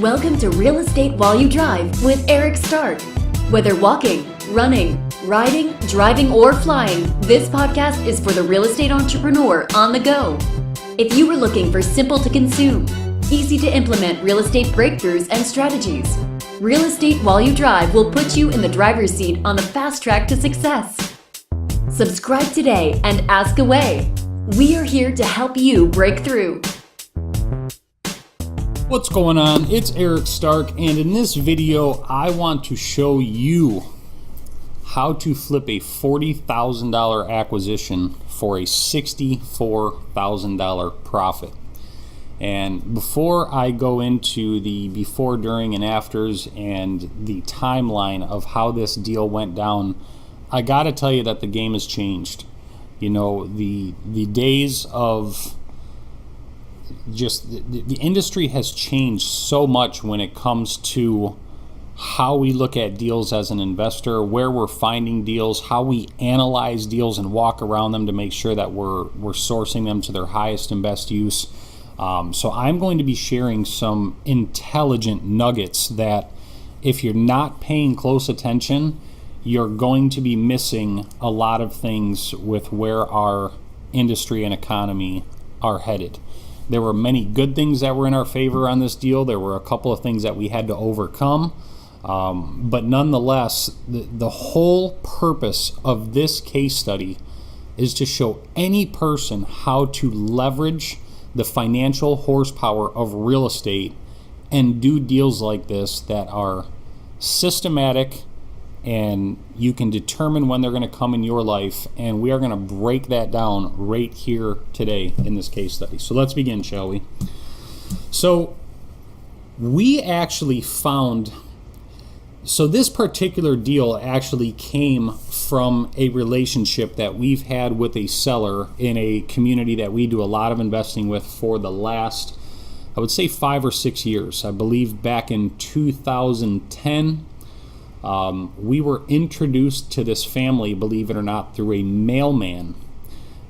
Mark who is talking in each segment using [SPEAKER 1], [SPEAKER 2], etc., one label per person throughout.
[SPEAKER 1] Welcome to Real Estate While You Drive with Eric Stark. Whether walking, running, riding, driving, or flying, this podcast is for the real estate entrepreneur on the go. If you are looking for simple to consume, easy to implement real estate breakthroughs and strategies, Real Estate While You Drive will put you in the driver's seat on the fast track to success. Subscribe today and ask away. We are here to help you break through.
[SPEAKER 2] What's going on? It's Eric Stark, and in this video I want to show you how to flip a $40,000 acquisition for a $64,000 profit. And before I go into the before, during, and afters and the timeline of how this deal went down, I gotta tell you that the game has changed. You know, the days of just the industry has changed so much when it comes to how we look at deals as an investor, where we're finding deals, how we analyze deals and walk around them to make sure that we're sourcing them to their highest and best use. So I'm going to be sharing some intelligent nuggets that if you're not paying close attention, you're going to be missing a lot of things with where our industry and economy are headed. There were many good things that were in our favor on this deal. There were a couple of things that we had to overcome. But nonetheless, the whole purpose of this case study is to show any person how to leverage the financial horsepower of real estate and do deals like this that are systematic, and you can determine when they're going to come in your life, and we are going to break that down right here today in this case study. So let's begin, shall we? So we actually found, so this particular deal actually came from a relationship that we've had with a seller in a community that we do a lot of investing with for the last, I would say, 5 or 6 years. I believe back in 2010, we were introduced to this family, believe it or not, through a mailman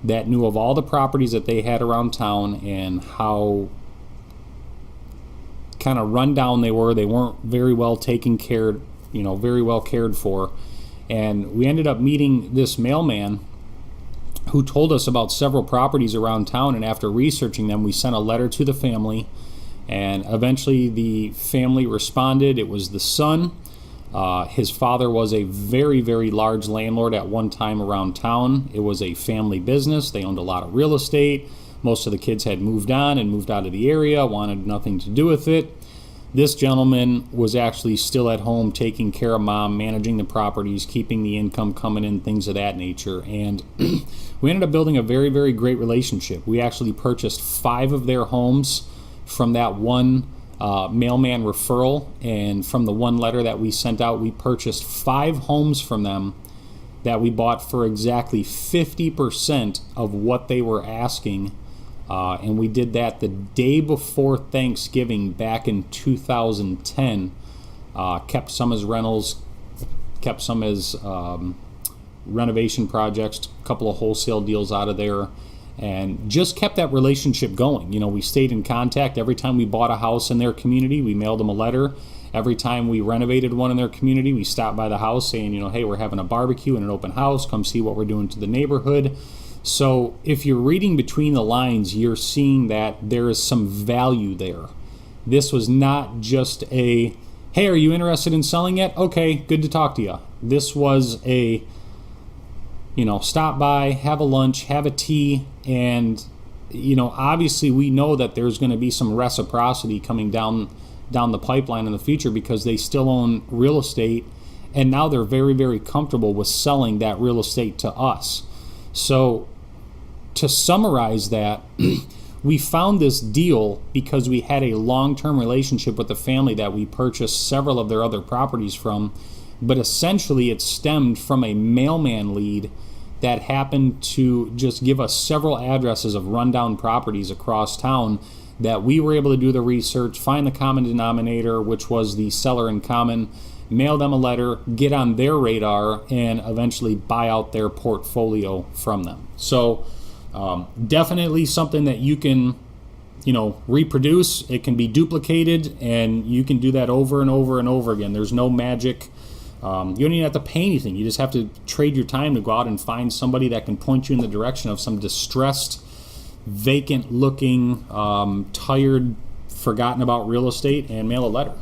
[SPEAKER 2] that knew of all the properties that they had around town and how kind of run down they were. They weren't very well taken care, very well cared for. And we ended up meeting this mailman who told us about several properties around town, and after researching them, we sent a letter to the family, and eventually the family responded. It was the son. His father was a very, very large landlord at one time around town. It was a family business. They owned a lot of real estate. Most of the kids had moved on and moved out of the area, wanted nothing to do with it. This gentleman was actually still at home taking care of mom, managing the properties, keeping the income coming in, things of that nature. And we ended up building a very, very great relationship. We actually purchased 5 of their homes from that one mailman referral, and from the one letter that we sent out, we purchased 5 homes from them that we bought for exactly 50% of what they were asking, and we did that the day before Thanksgiving back in 2010. Kept some as rentals, kept some as renovation projects, a couple of wholesale deals out of there, and just kept that relationship going. We stayed in contact. Every time we bought a house in their community, we mailed them a letter. Every time we renovated one in their community, we stopped by the house saying, hey, we're having a barbecue and an open house. Come see what we're doing to the neighborhood. So if you're reading between the lines, you're seeing that there is some value there. This was not just a, hey, are you interested in selling yet? Okay, good to talk to you. This was a, stop by, have a lunch, have a tea, and, obviously we know that there's going to be some reciprocity coming down the pipeline in the future because they still own real estate, and now they're very, very comfortable with selling that real estate to us. So to summarize that, we found this deal because we had a long-term relationship with the family that we purchased several of their other properties from, but essentially it stemmed from a mailman lead that happened to just give us several addresses of rundown properties across town that we were able to do the research, find the common denominator, which was the seller in common, mail them a letter, get on their radar, and eventually buy out their portfolio from them. So definitely something that you can reproduce. It can be duplicated, and you can do that over and over and over again. There's no magic. You don't even have to pay anything. You just have to trade your time to go out and find somebody that can point you in the direction of some distressed, vacant-looking, tired, forgotten about real estate, and mail a letter.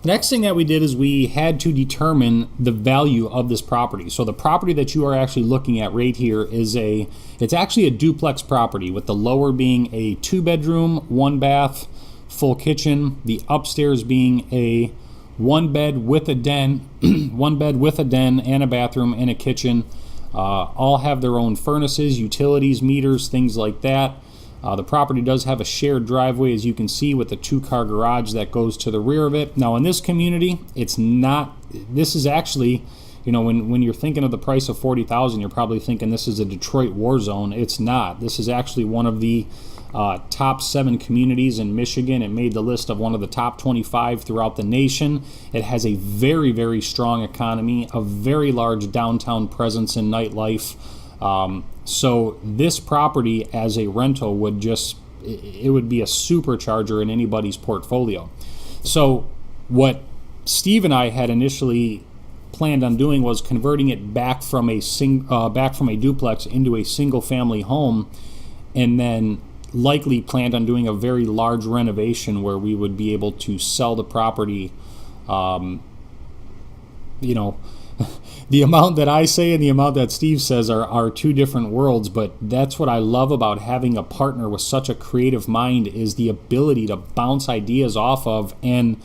[SPEAKER 2] Next thing that we did is we had to determine the value of this property. So the property that you are actually looking at right here it's actually a duplex property, with the lower being a 2-bedroom, 1-bath, full kitchen, the upstairs being a 1-bed with a den, 1-bed with a den and a bathroom and a kitchen. All have their own furnaces, utilities, meters, things like that. The property does have a shared driveway, as you can see, with a 2-car garage that goes to the rear of it. Now, in this community, this is actually, when you're thinking of the price of $40,000, you're probably thinking this is a Detroit war zone. It's not. This is actually one of the top 7 communities in Michigan. It made the list of one of the top 25 throughout the nation. It has a very, very strong economy, a very large downtown presence in nightlife. So this property as a rental would be a supercharger in anybody's portfolio. So what Steve and I had initially planned on doing was converting it back from a duplex into a single family home, and then likely planned on doing a very large renovation where we would be able to sell the property, the amount that I say and the amount that Steve says are two different worlds, but that's what I love about having a partner with such a creative mind, is the ability to bounce ideas off of and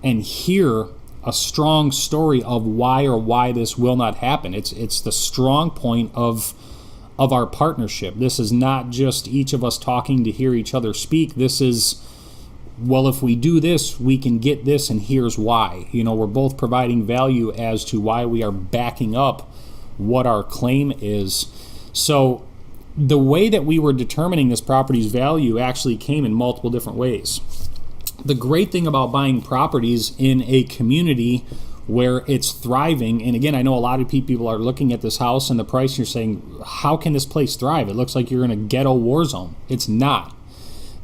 [SPEAKER 2] hear a strong story of why this will not happen. It's the strong point of our partnership. This is not just each of us talking to hear each other speak. This is, well, if we do this, we can get this, and here's why. We're both providing value as to why we are backing up what our claim is. So the way that we were determining this property's value actually came in multiple different ways. The great thing about buying properties in a community where it's thriving, and again, I know a lot of people are looking at this house and the price, and you're saying, how can this place thrive? It looks like you're in a ghetto war zone. It's not.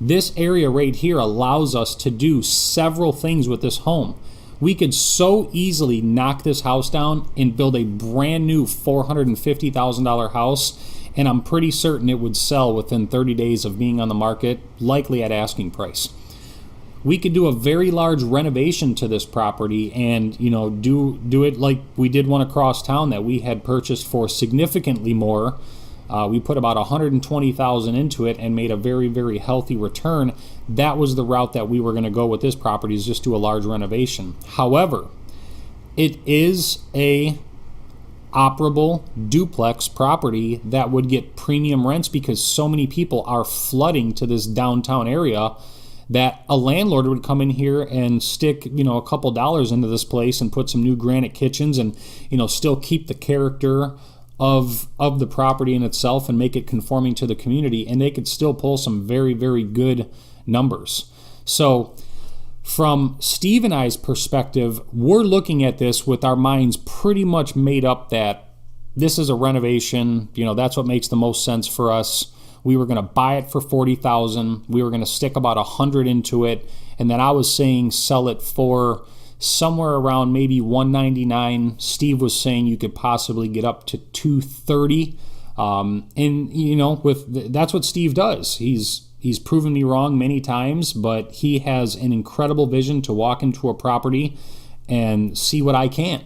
[SPEAKER 2] This area right here allows us to do several things with this home. We could so easily knock this house down and build a brand new $450,000 house, and I'm pretty certain it would sell within 30 days of being on the market, likely at asking price. We could do a very large renovation to this property and do it like we did one across town that we had purchased for significantly more. We put about $120,000 into it and made a very, very healthy return. That was the route that we were going to go with this property, is just do a large renovation. However, it is a operable duplex property that would get premium rents because so many people are flooding to this downtown area that a landlord would come in here and stick, a couple dollars into this place and put some new granite kitchens and, still keep the character of the property in itself and make it conforming to the community, and they could still pull some very, very good numbers. So from Steve and I's perspective, we're looking at this with our minds pretty much made up that this is a renovation. That's what makes the most sense for us. We were going to buy it for $40,000. We were going to stick about $100 into it, and then I was saying sell it for somewhere around maybe $199. Steve was saying you could possibly get up to $230. That's what Steve does. He's proven me wrong many times, but he has an incredible vision to walk into a property and see what I can't.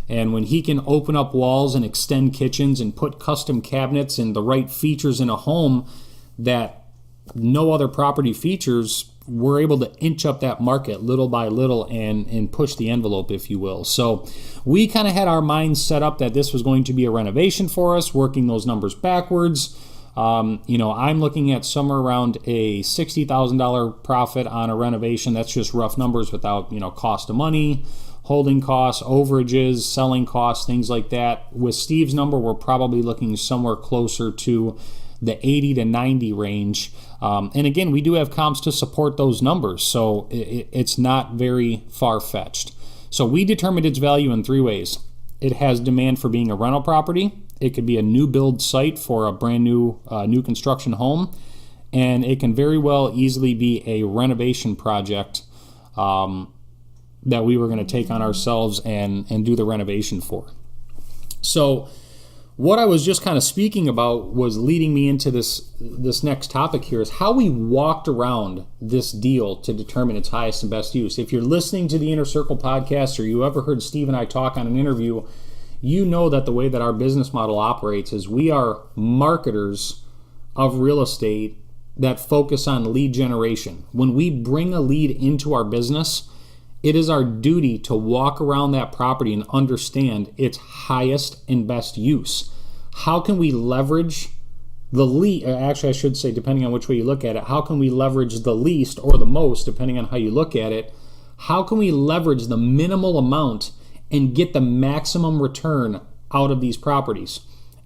[SPEAKER 2] And when he can open up walls and extend kitchens and put custom cabinets and the right features in a home that no other property features, we're able to inch up that market little by little and push the envelope, if you will. So we kind of had our minds set up that this was going to be a renovation for us, working those numbers backwards. I'm looking at somewhere around a $60,000 profit on a renovation. That's just rough numbers without, cost of money, holding costs, overages, selling costs, things like that. With Steve's number, we're probably looking somewhere closer to the 80 to 90 range. And again, we do have comps to support those numbers, so it's not very far-fetched. So we determined its value in 3 ways. It has demand for being a rental property. It could be a new build site for a brand new construction home. and it can very well easily be a renovation project that we were going to take on ourselves and do the renovation for. So what I was just kind of speaking about was leading me into this next topic here, is how we walked around this deal to determine its highest and best use. If you're listening to the Inner Circle podcast, or you ever heard Steve and I talk on an interview, you know that the way that our business model operates is we are marketers of real estate that focus on lead generation. When we bring a lead into our business, it is our duty to walk around that property and understand its highest and best use. How can we leverage the least? Actually, I should say, depending on which way you look at it, how can we leverage the least or the most, depending on how you look at it? How can we leverage the minimal amount and get the maximum return out of these properties?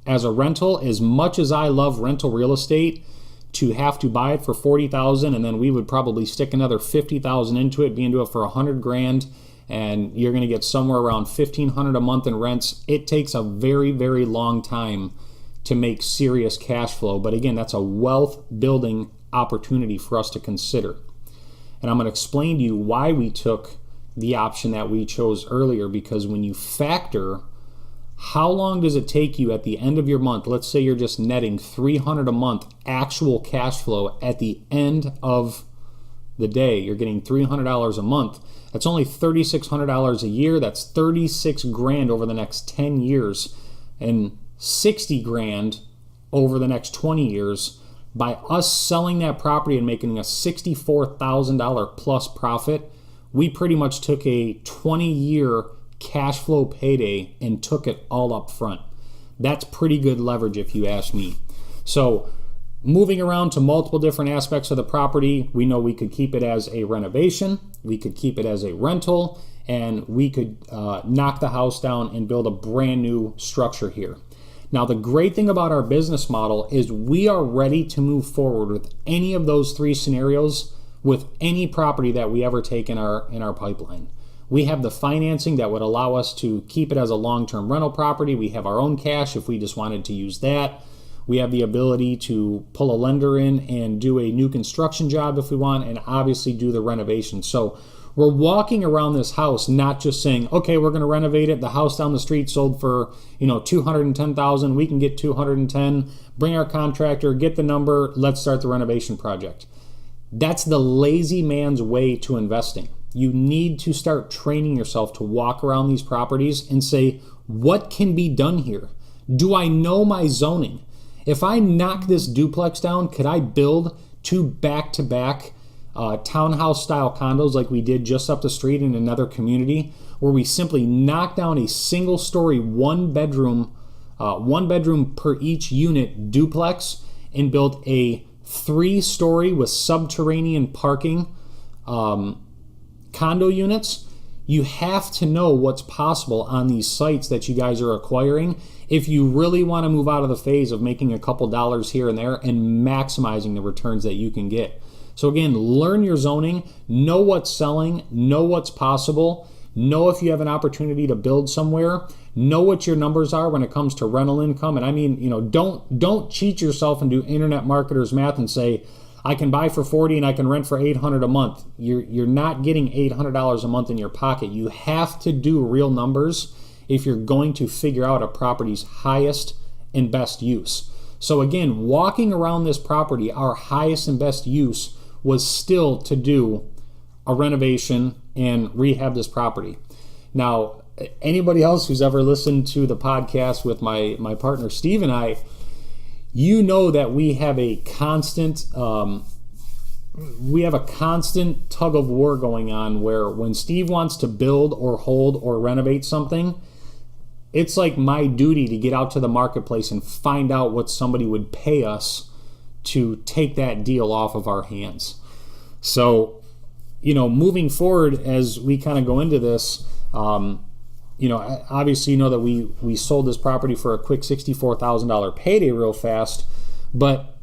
[SPEAKER 2] As a rental, as much as I love rental real estate, to have to buy it for $40,000 and then we would probably stick another $50,000 into it, be into it for $100,000, and you're going to get somewhere around $1,500 a month in rents. It takes a very, very long time to make serious cash flow. But again, that's a wealth building opportunity for us to consider. And I'm going to explain to you why we took the option that we chose earlier, because when you factor how long does it take you at the end of your month, let's say you're just netting $300 a month actual cash flow at the end of the day, you're getting $300 a month. That's only $3,600 a year. That's $36,000 over the next 10 years and $60,000 over the next 20 years. By us selling that property and making a $64,000 plus profit, we pretty much took a 20-year cash flow payday and took it all up front. That's pretty good leverage if you ask me. So moving around to multiple different aspects of the property, we know we could keep it as a renovation, we could keep it as a rental, and we could knock the house down and build a brand new structure here. Now, the great thing about our business model is we are ready to move forward with any of those three scenarios with any property that we ever take in our pipeline. We have the financing that would allow us to keep it as a long-term rental property. We have our own cash if we just wanted to use that. We have the ability to pull a lender in and do a new construction job if we want, and obviously do the renovation. So we're walking around this house not just saying, okay, we're going to renovate it. The house down the street sold for, $210,000. We can get $210. Bring our contractor, get the number. Let's start the renovation project. That's the lazy man's way to investing. You need to start training yourself to walk around these properties and say, what can be done here? Do I know my zoning? If I knock this duplex down, could I build 2 back-to-back townhouse-style condos like we did just up the street in another community, where we simply knock down a single-story, one bedroom per each unit duplex and built a 3-story with subterranean parking condo units? You have to know what's possible on these sites that you guys are acquiring if you really want to move out of the phase of making a couple dollars here and there and maximizing the returns that you can get. So again, learn your zoning, know what's selling, know what's possible, know if you have an opportunity to build somewhere, know what your numbers are when it comes to rental income. And I mean, don't cheat yourself and do internet marketers math and say, I can buy for $40 and I can rent for $800 a month. You're not getting $800 a month in your pocket. You have to do real numbers if you're going to figure out a property's highest and best use. So again, walking around this property, our highest and best use was still to do a renovation and rehab this property. Now, anybody else who's ever listened to the podcast with my partner Steve and I, you know that we have a constant tug of war going on, where when Steve wants to build or hold or renovate something, it's like my duty to get out to the marketplace and find out what somebody would pay us to take that deal off of our hands. So, moving forward as we kind of go into this, obviously that we sold this property for a quick $64,000 payday real fast. But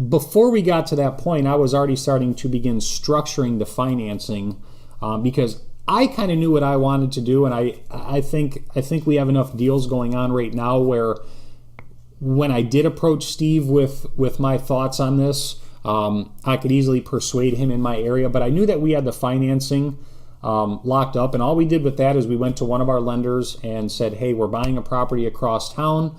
[SPEAKER 2] before we got to that point, I was already starting to begin structuring the financing because I kind of knew what I wanted to do. And I think we have enough deals going on right now where when I did approach Steve with my thoughts on this, I could easily persuade him in my area, but I knew that we had the financing locked up, and all we did with that is we went to one of our lenders and said, hey, we're buying a property across town.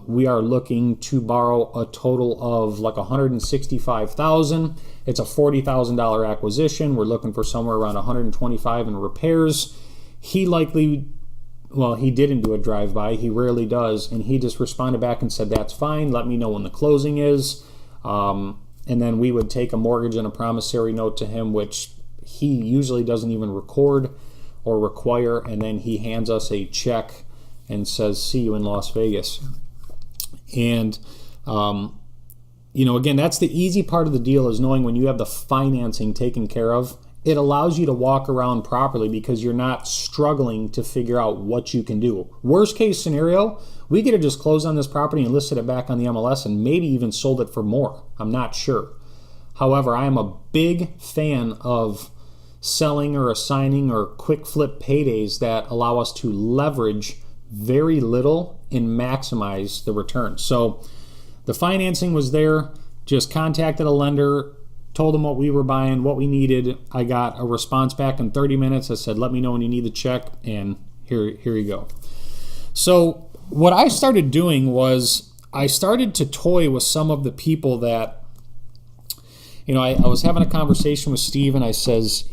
[SPEAKER 2] We are looking to borrow a total of like $165,000. It's a $40,000 acquisition. We're looking for somewhere around $125,000 in repairs. He didn't do a drive-by. He rarely does. And he just responded back and said, that's fine. Let me know when the closing is. And then we would take a mortgage and a promissory note to him, which he usually doesn't even record or require. And then he hands us a check and says, see you in Las Vegas. And, again, that's the easy part of the deal, is knowing when you have the financing taken care of. It allows you to walk around properly because you're not struggling to figure out what you can do. Worst case scenario, we could have just closed on this property and listed it back on the MLS and maybe even sold it for more. I'm not sure. However, I am a big fan of selling or assigning or quick flip paydays that allow us to leverage very little and maximize the return. So the financing was there, just contacted a lender, told them what we were buying, what we needed. I got a response back in 30 minutes. I said, let me know when you need the check, and here you go. So what I started doing was I started to toy with some of the people that, I was having a conversation with Steve, and I says,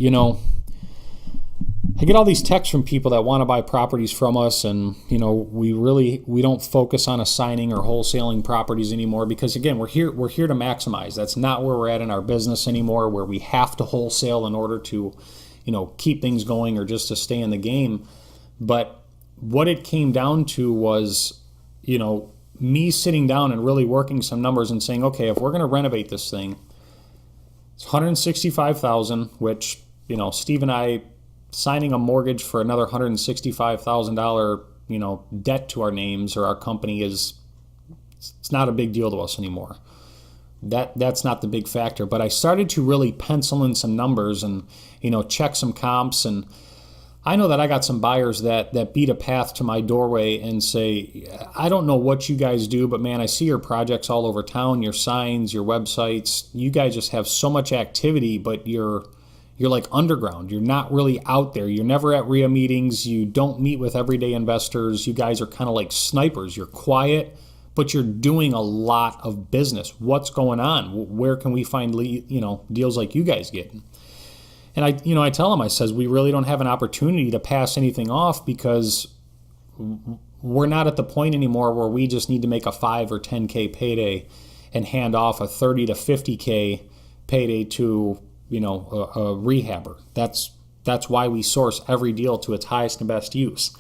[SPEAKER 2] I get all these texts from people that want to buy properties from us, and we don't focus on assigning or wholesaling properties anymore because, again, we're here to maximize. That's not where we're at in our business anymore, where we have to wholesale in order to keep things going or just to stay in the game. But what it came down to was me sitting down and really working some numbers and saying, okay, if we're going to renovate this thing, it's $165,000, which Steve and I signing a mortgage for another $165,000, debt to our names or our company it's not a big deal to us anymore. That's not the big factor. But I started to really pencil in some numbers and, check some comps. And I know that I got some buyers that beat a path to my doorway and say, I don't know what you guys do, but man, I see your projects all over town, your signs, your websites. You guys just have so much activity, but you're like underground. You're not really out there. You're never at RIA meetings. You don't meet with everyday investors. You guys are kind of like snipers. You're quiet, but you're doing a lot of business. What's going on? Where can we find deals like you guys get? And I tell them, I says, we really don't have an opportunity to pass anything off because we're not at the point anymore where we just need to make a 5 or 10K payday and hand off a 30 to 50K payday to a rehabber. That's why we source every deal to its highest and best use.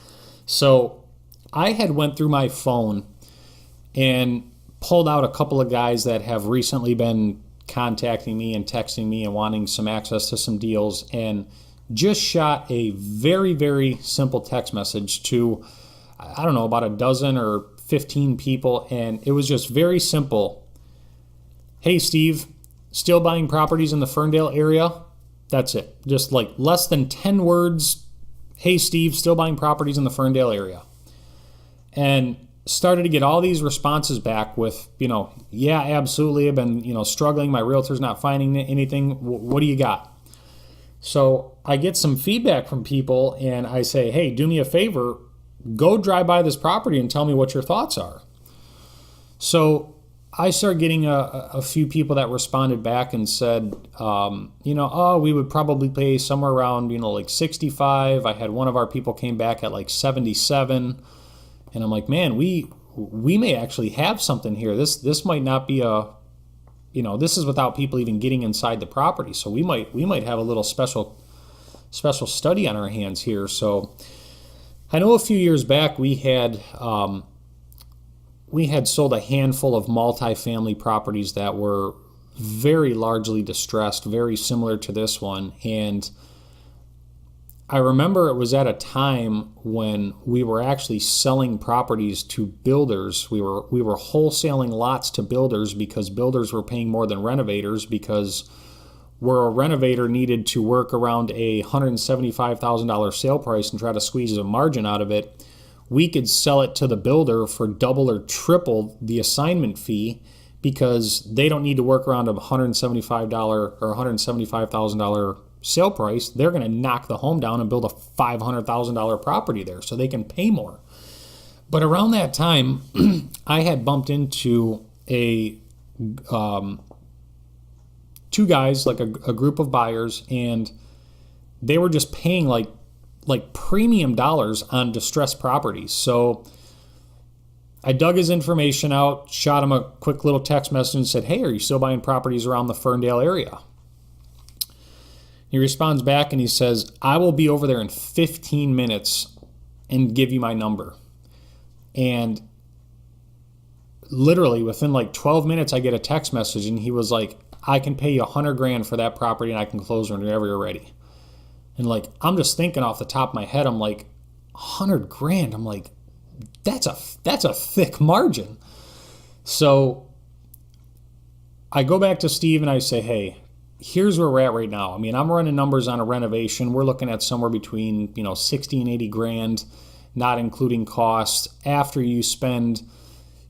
[SPEAKER 2] So I had went through my phone and pulled out a couple of guys that have recently been contacting me and texting me and wanting some access to some deals, and just shot a very, very simple text message to, I don't know, about a dozen or 15 people, and it was just very simple. Hey, Steve, still buying properties in the Ferndale area? That's it. Just like less than 10 words. Hey, Steve, still buying properties in the Ferndale area. And started to get all these responses back with, yeah, absolutely. I've been, struggling. My realtor's not finding anything. What do you got? So I get some feedback from people and I say, hey, do me a favor. Go drive by this property and tell me what your thoughts are. So I started getting a few people that responded back and said, we would probably pay somewhere around, like 65. I had one of our people came back at like 77. And I'm like, man, we may actually have something here. This might not be this is without people even getting inside the property. So we might have a little special study on our hands here. So I know a few years back we had sold a handful of multifamily properties that were very largely distressed, very similar to this one. And I remember it was at a time when we were actually selling properties to builders. We were wholesaling lots to builders because builders were paying more than renovators, because where a renovator needed to work around a $175,000 sale price and try to squeeze a margin out of it, we could sell it to the builder for double or triple the assignment fee because they don't need to work around a $175 or $175,000 sale price. They're going to knock the home down and build a $500,000 property there so they can pay more. But around that time, I had bumped into two guys, like a group of buyers, and they were just paying like premium dollars on distressed properties. So I dug his information out, shot him a quick little text message and said, "Hey, are you still buying properties around the Ferndale area?" He responds back and he says, "I will be over there in 15 minutes and give you my number." And literally within like 12 minutes, I get a text message and he was like, "I can pay you $100,000 for that property and I can close whenever you're ready." And like, I'm just thinking off the top of my head, I'm like, $100,000. I'm like, that's a thick margin. So I go back to Steve and I say, "Hey, here's where we're at right now. I mean, I'm running numbers on a renovation. We're looking at somewhere between, 60 and 80 grand, not including costs. After you spend,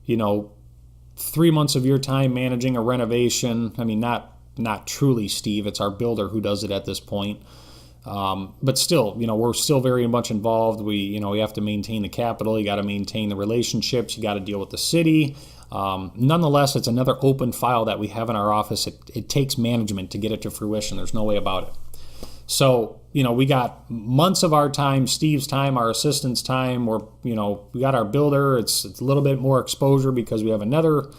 [SPEAKER 2] 3 months of your time managing a renovation. I mean, not truly Steve. It's our builder who does it at this point. But still, we're still very much involved. We have to maintain the capital. You got to maintain the relationships. You got to deal with the city. Nonetheless, it's another open file that we have in our office. It takes management to get it to fruition. There's no way about it. So, we got months of our time, Steve's time, our assistant's time. We got our builder. It's a little bit more exposure because we have another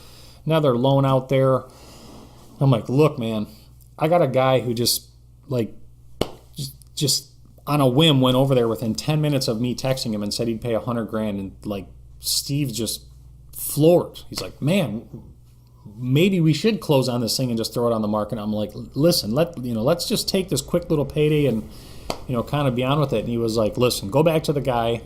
[SPEAKER 2] loan out there. I'm like, "Look, man, I got a guy who just on a whim went over there within 10 minutes of me texting him and said he'd pay $100,000, and like Steve just floored. He's like, "Man, maybe we should close on this thing and just throw it on the market." I'm like, "Listen, let's just take this quick little payday and kind of be on with it." And he was like, "Listen, go back to the guy.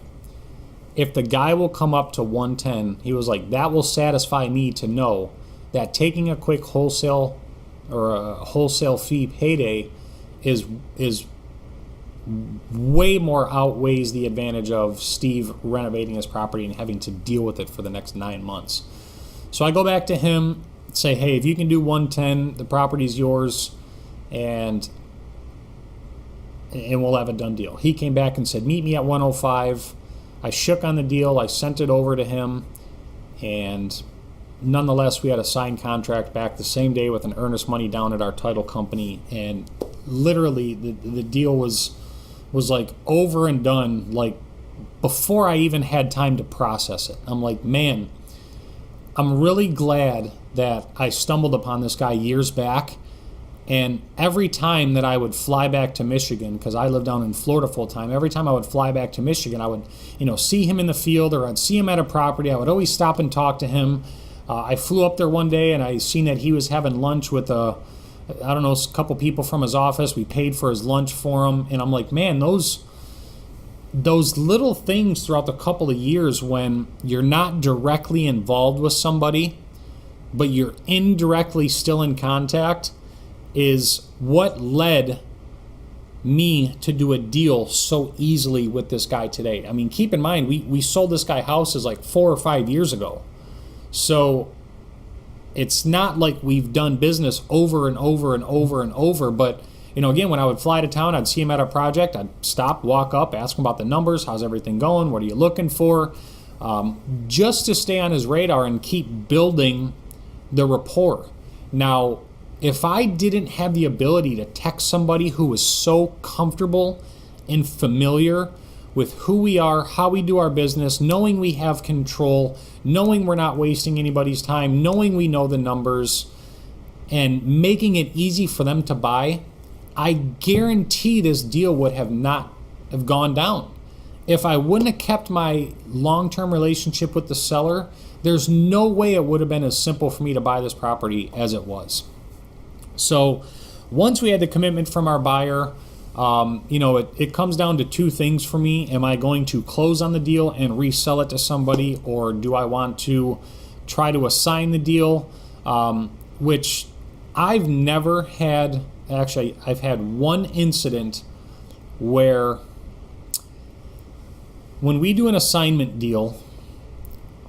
[SPEAKER 2] If the guy will come up to 110, he was like, that will satisfy me to know that taking a quick wholesale or a wholesale fee payday is way more outweighs the advantage of Steve renovating his property and having to deal with it for the next 9 months." So I go back to him, say, "Hey, if you can do 110, the property's yours, and we'll have a done deal." He came back and said, "Meet me at 105. I shook on the deal. I sent it over to him, and nonetheless, we had a signed contract back the same day with an earnest money down at our title company, and literally the deal was like over and done, like before I even had time to process it. I'm like, man, I'm really glad that I stumbled upon this guy years back. And every time that I would fly back to Michigan, because I live down in Florida full time, every time I would fly back to Michigan, I would, see him in the field, or I'd see him at a property. I would always stop and talk to him. I flew up there one day and I seen that he was having lunch with a couple people from his office. We paid for his lunch for him. And I'm like, man, those little things throughout the couple of years when you're not directly involved with somebody, but you're indirectly still in contact, is what led me to do a deal so easily with this guy today. I mean, keep in mind, we sold this guy houses like 4 or 5 years ago. So it's not like we've done business over and over and over and over. But, again, when I would fly to town, I'd see him at a project. I'd stop, walk up, ask him about the numbers. How's everything going? What are you looking for? Just to stay on his radar and keep building the rapport. Now, if I didn't have the ability to text somebody who was so comfortable and familiar with who we are, how we do our business, knowing we have control, knowing we're not wasting anybody's time, knowing we know the numbers, and making it easy for them to buy, I guarantee this deal would have not have gone down. If I wouldn't have kept my long-term relationship with the seller, there's no way it would have been as simple for me to buy this property as it was. So once we had the commitment from our buyer, it comes down to two things for me. Am I going to close on the deal and resell it to somebody, or do I want to try to assign the deal? Which I've never had. Actually, I've had one incident where when we do an assignment deal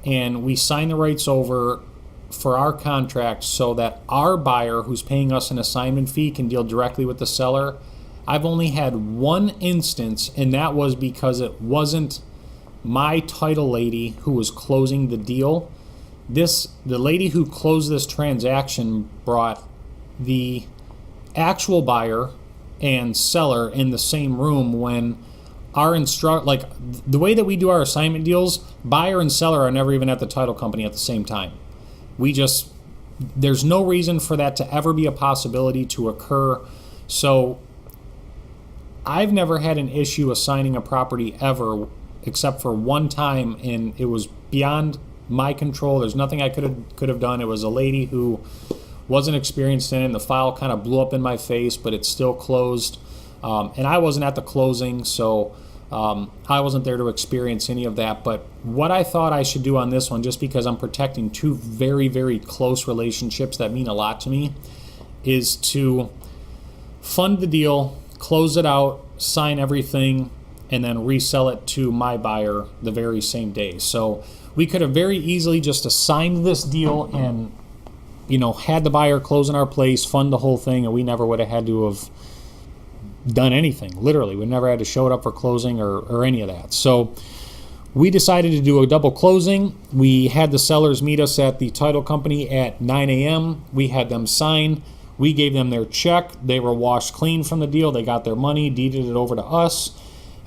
[SPEAKER 2] and we sign the rights over for our contract so that our buyer who's paying us an assignment fee can deal directly with the seller. I've only had one instance, and that was because it wasn't my title lady who was closing the deal. The lady who closed this transaction brought the actual buyer and seller in the same room when our the way that we do our assignment deals, buyer and seller are never even at the title company at the same time. There's no reason for that to ever be a possibility to occur. So I've never had an issue assigning a property ever, except for one time, and it was beyond my control. There's nothing I could have done. It was a lady who wasn't experienced in it, and the file kind of blew up in my face, but it still closed. And I wasn't at the closing, so I wasn't there to experience any of that. But what I thought I should do on this one, just because I'm protecting two very, very close relationships that mean a lot to me, is to fund the deal, close it out, sign everything, and then resell it to my buyer the very same day. So we could have very easily just assigned this deal and, had the buyer close in our place, fund the whole thing, and we never would have had to have done anything. Literally, we never had to show it up for closing or any of that. So we decided to do a double closing. We had the sellers meet us at the title company at 9 a.m. We had them sign. We gave them their check. They were washed clean from the deal. They got their money, deeded it over to us.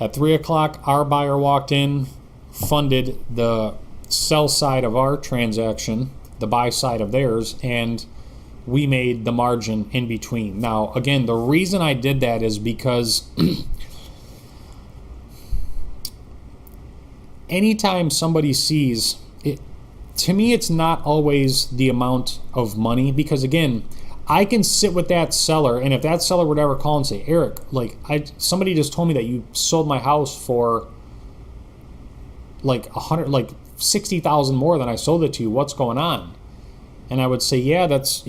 [SPEAKER 2] At 3 o'clock, our buyer walked in, funded the sell side of our transaction, the buy side of theirs, and we made the margin in between. Now, again, the reason I did that is because anytime somebody sees it, to me, it's not always the amount of money, because again, I can sit with that seller, and if that seller would ever call and say, Eric, somebody just told me that you sold my house for $60,000 more than I sold it to you. What's going on? And I would say, yeah, that's,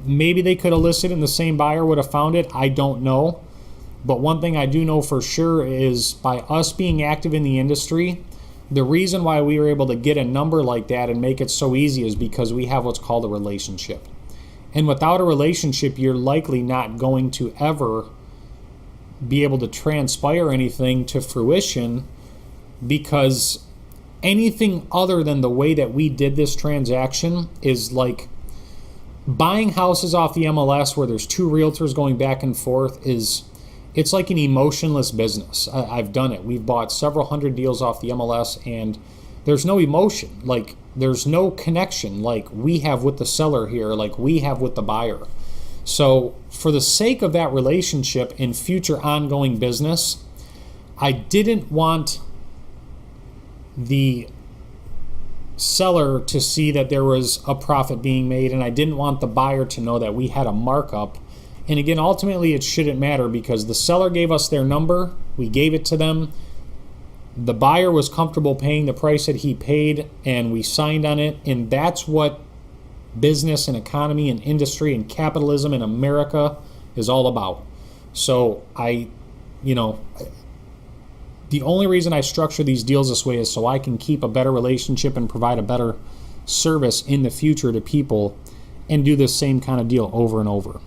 [SPEAKER 2] maybe they could have listed it and the same buyer would have found it. I don't know. But one thing I do know for sure is by us being active in the industry, the reason why we were able to get a number like that and make it so easy is because we have what's called a relationship. And without a relationship, you're likely not going to ever be able to transpire anything to fruition, because anything other than the way that we did this transaction is like buying houses off the MLS where there's two realtors going back and forth. It's like an emotionless business. I've done it. We've bought several hundred deals off the MLS, and there's no emotion. There's no connection like we have with the seller here, like we have with the buyer. So for the sake of that relationship and future ongoing business, I didn't want the seller to see that there was a profit being made, and I didn't want the buyer to know that we had a markup. And again, ultimately it shouldn't matter, because the seller gave us their number, we gave it to them, the buyer was comfortable paying the price that he paid, and we signed on it. And that's what business and economy and industry and capitalism in America is all about. So the only reason I structure these deals this way is so I can keep a better relationship and provide a better service in the future to people and do this same kind of deal over and over.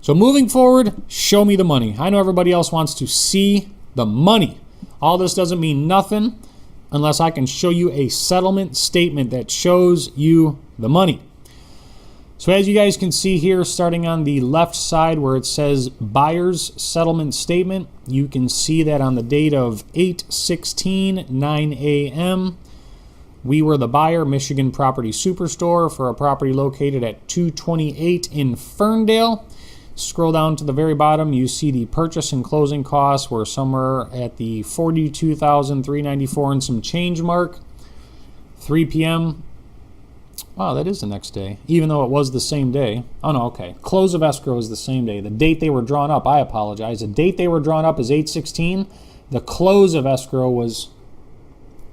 [SPEAKER 2] So moving forward, show me the money. I know everybody else wants to see the money. All this doesn't mean nothing unless I can show you a settlement statement that shows you the money. So as you guys can see here, starting on the left side where it says buyer's settlement statement, you can see that on the date of 8/16, 9 a.m., we were the buyer, Michigan Property Superstore, for a property located at 228 in Ferndale. Scroll down to the very bottom, you see the purchase and closing costs were somewhere at the $42,394 and some change mark. 3 p.m. Wow, that is the next day, even though it was the same day. Oh, no, okay. Close of escrow is the same day. The date they were drawn up, I apologize. The date they were drawn up is 8/16. The close of escrow was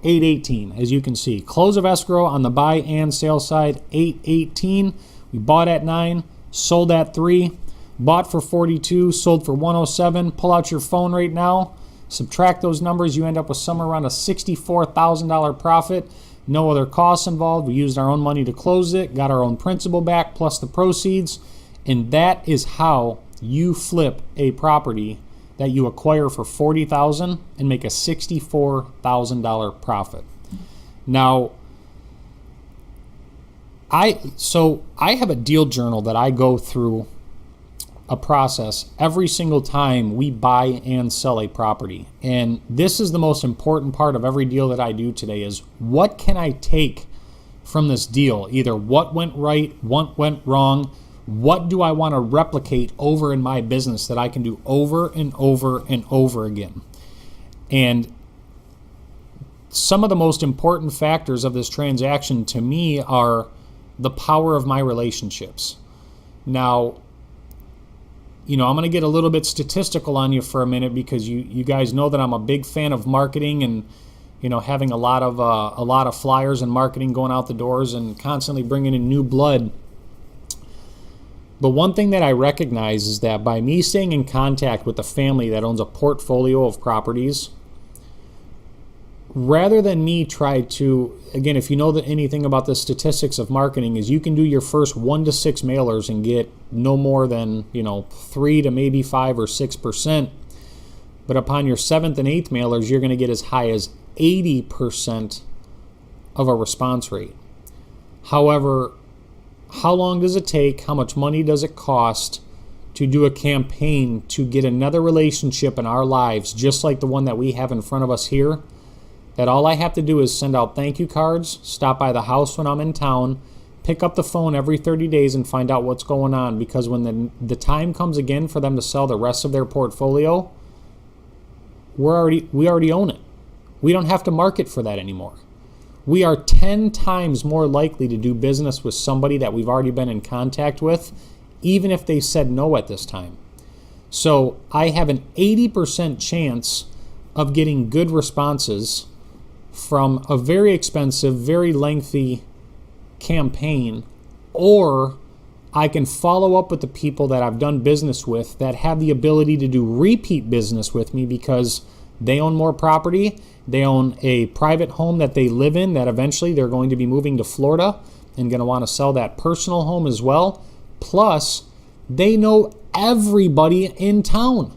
[SPEAKER 2] 8/18, as you can see. Close of escrow on the buy and sale side, 8/18. We bought at 9, sold at 3, bought for 42, sold for 107. Pull out your phone right now. Subtract those numbers. You end up with somewhere around a $64,000 profit. no other costs involved. We used our own money to close it, got our own principal back plus the proceeds, and that is how you flip a property that you acquire for $40,000 and make a $64,000 profit. Now, I have a deal journal that I go through a process every single time we buy and sell a property. And this is the most important part of every deal that I do today is what can I take from this deal? Either what went right, what went wrong, what do I want to replicate over in my business that I can do over and over and over again? And some of the most important factors of this transaction to me are the power of my relationships. Now, I'm going to get a little bit statistical on you for a minute because you guys know that I'm a big fan of marketing and having a lot of flyers and marketing going out the doors and constantly bringing in new blood. But one thing that I recognize is that by me staying in contact with a family that owns a portfolio of properties, rather than me try to, again, if you know anything about the statistics of marketing, is you can do your first 1 to 6 mailers and get no more than 3 to maybe 5 or 6%. But upon your 7th and 8th mailers, you're going to get as high as 80% of a response rate. However, how long does it take? How much money does it cost to do a campaign to get another relationship in our lives, just like the one that we have in front of us here? That all I have to do is send out thank you cards, stop by the house when I'm in town, pick up the phone every 30 days and find out what's going on. Because when the time comes again for them to sell the rest of their portfolio, we already own it. We don't have to market for that anymore. We are 10 times more likely to do business with somebody that we've already been in contact with, even if they said no at this time. So I have an 80% chance of getting good responses from a very expensive, very lengthy campaign, or I can follow up with the people that I've done business with that have the ability to do repeat business with me because they own more property. They own a private home that they live in that eventually they're going to be moving to Florida and going to want to sell that personal home as well. Plus, they know everybody in town.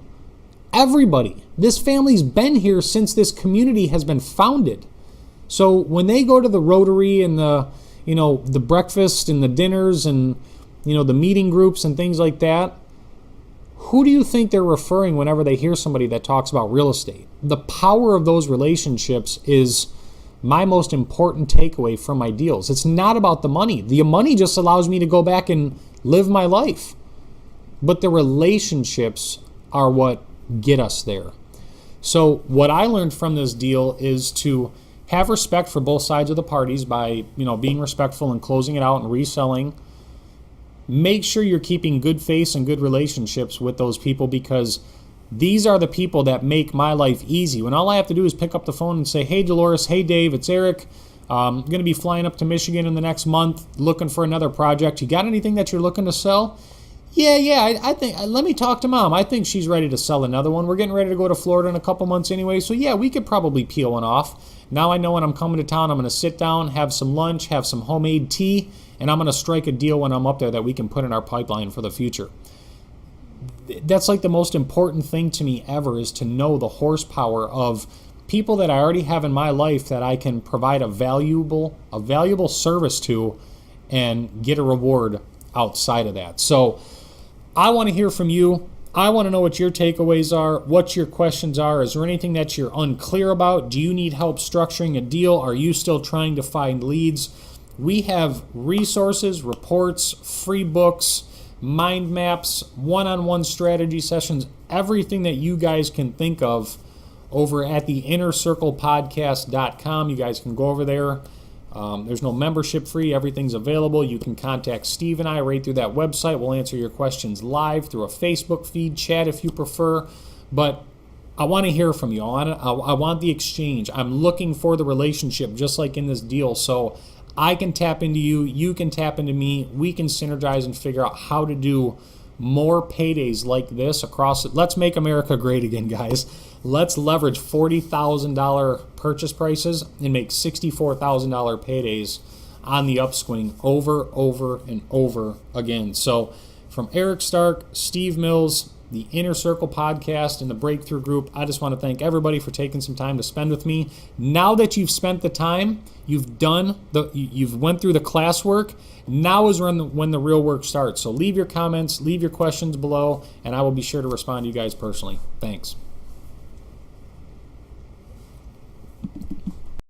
[SPEAKER 2] Everybody. This family's been here since this community has been founded. So when they go to the Rotary and the breakfast and the dinners and the meeting groups and things like that, who do you think they're referring whenever they hear somebody that talks about real estate? The power of those relationships is my most important takeaway from my deals. It's not about the money. The money just allows me to go back and live my life. But the relationships are what get us there. So what I learned from this deal is to have respect for both sides of the parties by, being respectful and closing it out and reselling. Make sure you're keeping good face and good relationships with those people because these are the people that make my life easy. When all I have to do is pick up the phone and say, hey, Dolores, hey, Dave, it's Eric. I'm going to be flying up to Michigan in the next month looking for another project. You got anything that you're looking to sell? Yeah, I think, let me talk to Mom. I think she's ready to sell another one. We're getting ready to go to Florida in a couple months anyway. So yeah, we could probably peel one off. Now I know when I'm coming to town, I'm going to sit down, have some lunch, have some homemade tea, and I'm going to strike a deal when I'm up there that we can put in our pipeline for the future. That's like the most important thing to me ever is to know the horsepower of people that I already have in my life that I can provide a valuable service to and get a reward outside of that. So I want to hear from you. I want to know what your takeaways are, what your questions are. Is there anything that you're unclear about? Do you need help structuring a deal? Are you still trying to find leads? We have resources, reports, free books, mind maps, one-on-one strategy sessions, everything that you guys can think of over at the innercirclepodcast.com. You guys can go over there. There's no membership fee. Everything's available. You can contact Steve and I right through that website. We'll answer your questions live through a Facebook feed, chat if you prefer. But I want to hear from you. I want the exchange. I'm looking for the relationship just like in this deal. So I can tap into you. You can tap into me. We can synergize and figure out how to do more paydays like this across it. Let's make America great again, guys. Let's leverage $40,000 purchase prices and make $64,000 paydays on the upswing over and over again. So from Eric Stark, Steve Mills, the Inner Circle podcast, and the Breakthrough Group, I just want to thank everybody for taking some time to spend with me. Now that you've spent the time, you've went through the classwork, now is when the real work starts. So leave your comments, leave your questions below, and I will be sure to respond to you guys personally. Thanks.